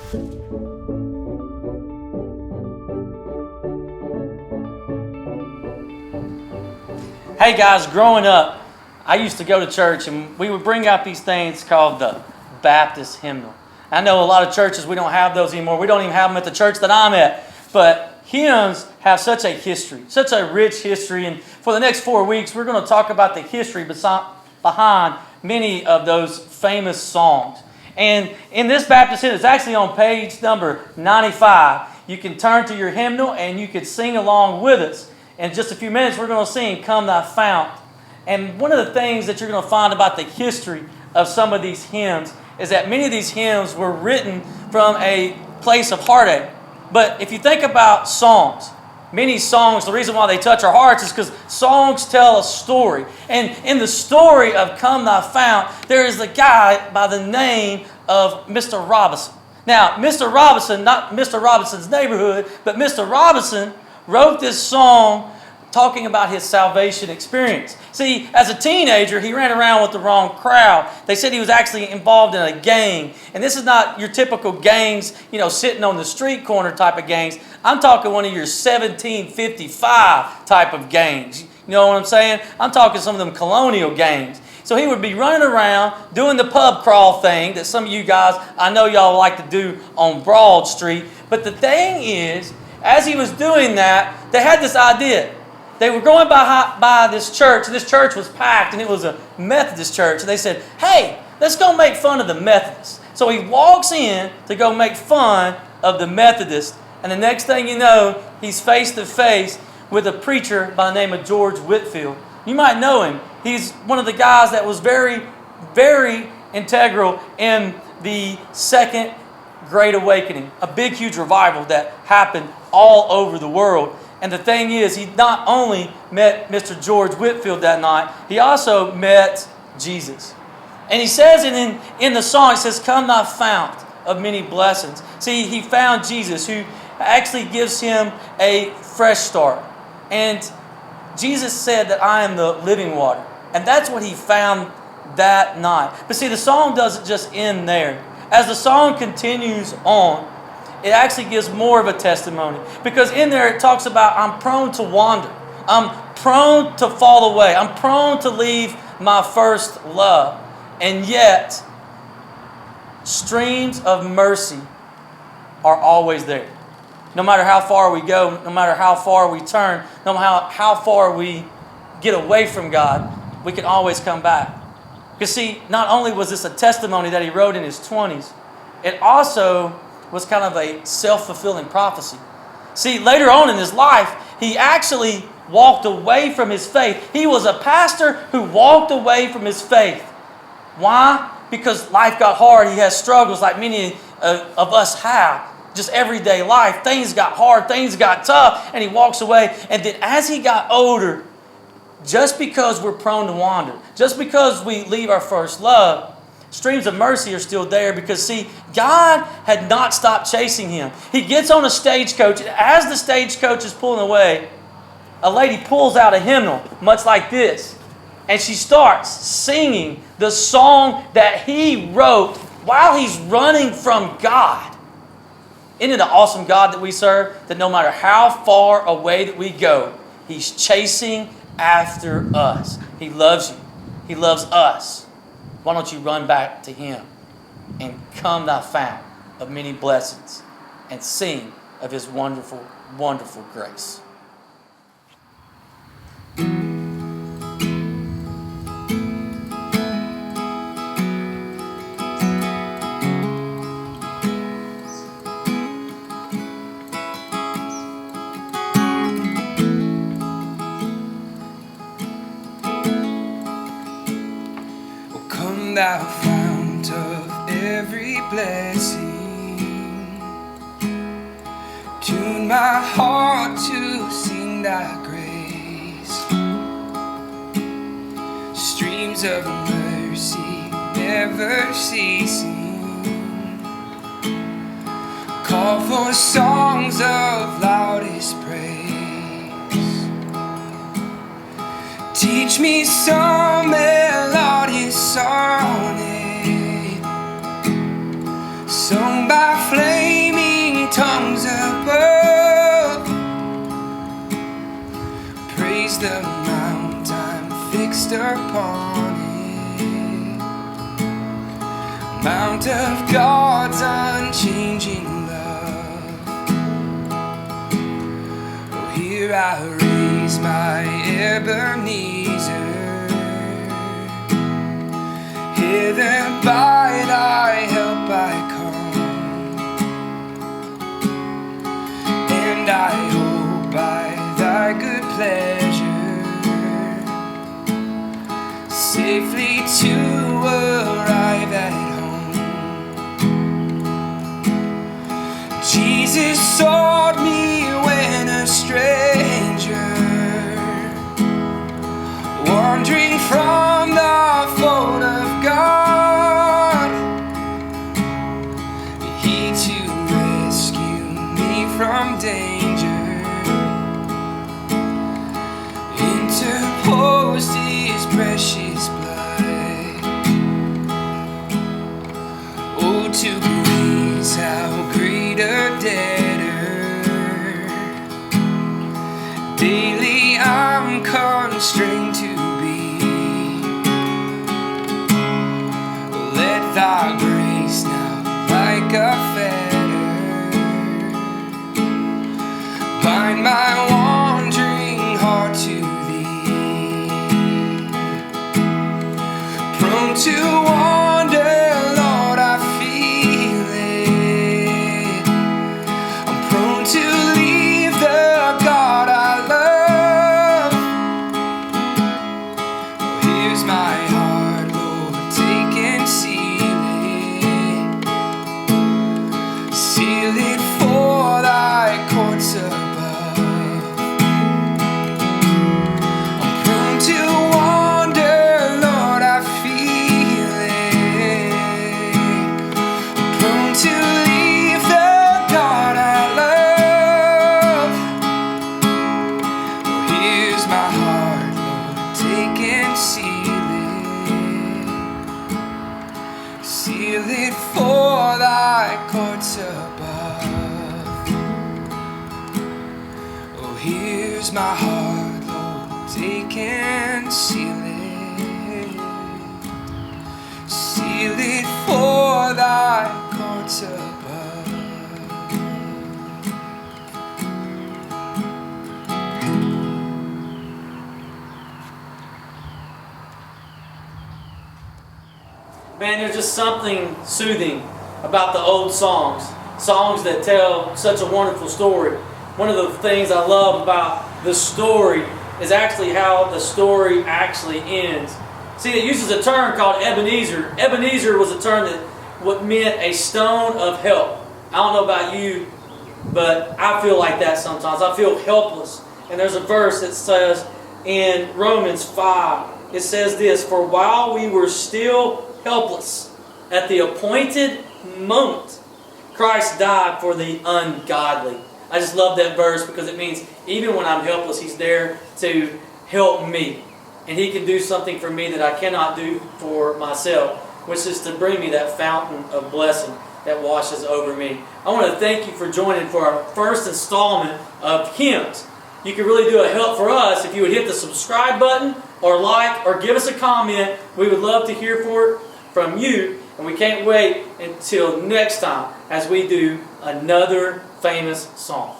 Hey guys, growing up, I used to go to church and we would bring out these things called the Baptist hymnal. I know a lot of churches, we don't have those anymore. We don't even have them at the church that I'm at. But hymns have such a history, such a rich history. And for the next 4 weeks, we're going to talk about the history behind many of those famous songs. And in this Baptist hymn, it's actually on page number 95. You can turn to your hymnal and you can sing along with us. In just a few minutes, we're going to sing Come Thy Fount. And one of the things that you're going to find about the history of some of these hymns is that many of these hymns were written from a place of heartache. But if you think about songs, many songs, the reason why they touch our hearts is because songs tell a story. And in the story of Come Thy Fount, there is a guy by the name of Mr. Robinson. Now, Mr. Robinson, not Mr. Robinson's Neighborhood, but Mr. Robinson wrote this song talking about his salvation experience. See, as a teenager, he ran around with the wrong crowd. They said he was actually involved in a gang. And this is not your typical gangs, sitting on the street corner type of gangs. I'm talking one of your 1755 type of gangs. You know what I'm saying? I'm talking some of them colonial gangs. So he would be running around doing the pub crawl thing that some of you guys, I know y'all like to do on Broad Street. But the thing is, as he was doing that, they had this idea. They were going by this church, and this church was packed, and it was a Methodist church. And they said, hey, let's go make fun of the Methodists. So he walks in to go make fun of the Methodists. And the next thing you know, he's face to face with a preacher by the name of George Whitefield. You might know him. He's one of the guys that was very, very integral in the Second Great Awakening, a big, huge revival that happened all over the world. And the thing is, he not only met Mr. George Whitefield that night, he also met Jesus. And he says in the song, it says, Come Thy Fount of many blessings. See, he found Jesus, who actually gives him a fresh start. And Jesus said that I am the living water. And that's what he found that night. But see, the song doesn't just end there. As the song continues on, it actually gives more of a testimony. Because in there it talks about I'm prone to wander. I'm prone to fall away. I'm prone to leave my first love. And yet, streams of mercy are always there. No matter how far we go, no matter how far we turn, no matter how far we get away from God, we can always come back. Because see, not only was this a testimony that he wrote in his 20s, it also was kind of a self-fulfilling prophecy. See, later on in his life, he actually walked away from his faith. He was a pastor who walked away from his faith. Why? Because life got hard. He has struggles like many of us have. Just everyday life. Things got hard. Things got tough. And he walks away. And then as he got older, just because we're prone to wander, just because we leave our first love, streams of mercy are still there because, see, God had not stopped chasing him. He gets on a stagecoach, and as the stagecoach is pulling away, a lady pulls out a hymnal, much like this, and she starts singing the song that he wrote while he's running from God. Isn't it an awesome God that we serve? That no matter how far away that we go, he's chasing after us. He loves you. He loves us. Why don't you run back to him and come Thy fount of many blessings and sing of his wonderful, wonderful grace. Thou fount of every blessing, tune my heart to sing Thy grace. Streams of mercy never ceasing, call for songs of loudest praise. Teach me some melodious sonnet, sung by flame is the mount I'm fixed upon it, mount of God's unchanging love. Oh, here I raise my Ebenezer, hither by thy help I come, and I hope by thy good pleasure safely to arrive at home. Jesus sought me when a stranger, wandering from the fold of God, he to rescue me from danger interposed his precious blood. Oh, to grace how great a debtor daily I'm constrained to be. Let thy grace now like a fetter bind my wandering heart to thee. Prone to wander, Lord, I feel it. I'm prone to leave the God I love. Oh, here's my heart, Lord, take and seal it. Seal it for thy courts above. I'm prone to wander, Lord, I feel it. I'm prone to leave the God I love. Oh, here's my heart, Lord, take and seal it. Seal it for thy courts above. Oh, here's my heart, Lord, take and seal it. Seal it for thy courts above. Man, there's just something soothing about the old songs. Songs that tell such a wonderful story. One of the things I love about the story is actually how the story actually ends. See, it uses a term called Ebenezer. Ebenezer was a term that what meant a stone of help. I don't know about you, but I feel like that sometimes. I feel helpless. And there's a verse that says in Romans 5, it says this, "For while we were still helpless, at the appointed moment, Christ died for the ungodly." I just love that verse because it means even when I'm helpless, He's there to help me. And He can do something for me that I cannot do for myself, which is to bring me that fountain of blessing that washes over me. I want to thank you for joining for our first installment of Hymns. You could really do a help for us if you would hit the subscribe button or like or give us a comment. We would love to hear from you, and we can't wait until next time as we do another famous song.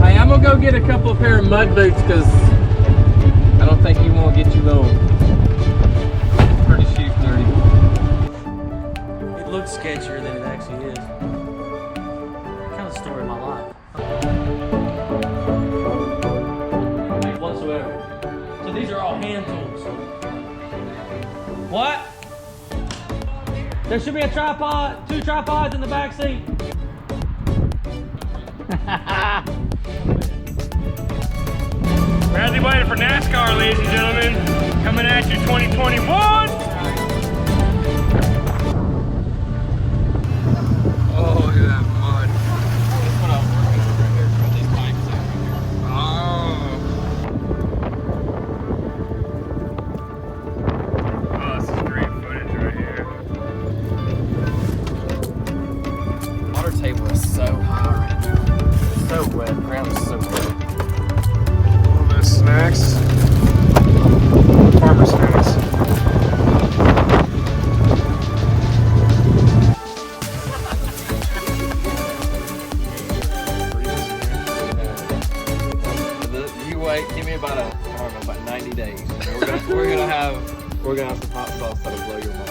Hey, I'm gonna go get a couple of pair of mud boots because I don't think you want to get your little pretty shoes dirty. It looks sketchier than it actually is. Kind of the story of my life. Whatsoever. So these are all hand tools. What? There should be a tripod, 2 tripods in the back seat. We're actually waiting for NASCAR, ladies and gentlemen. Coming at you 2021. Oh, look at that mud. That's what I was working on right here. Put these pipes in right here. Oh. It's so high right now. It's so wet. The ground is so wet. All those snacks. Farmer snacks. You wait. Give me about 90 days. We're gonna have some hot sauce that'll blow your mind.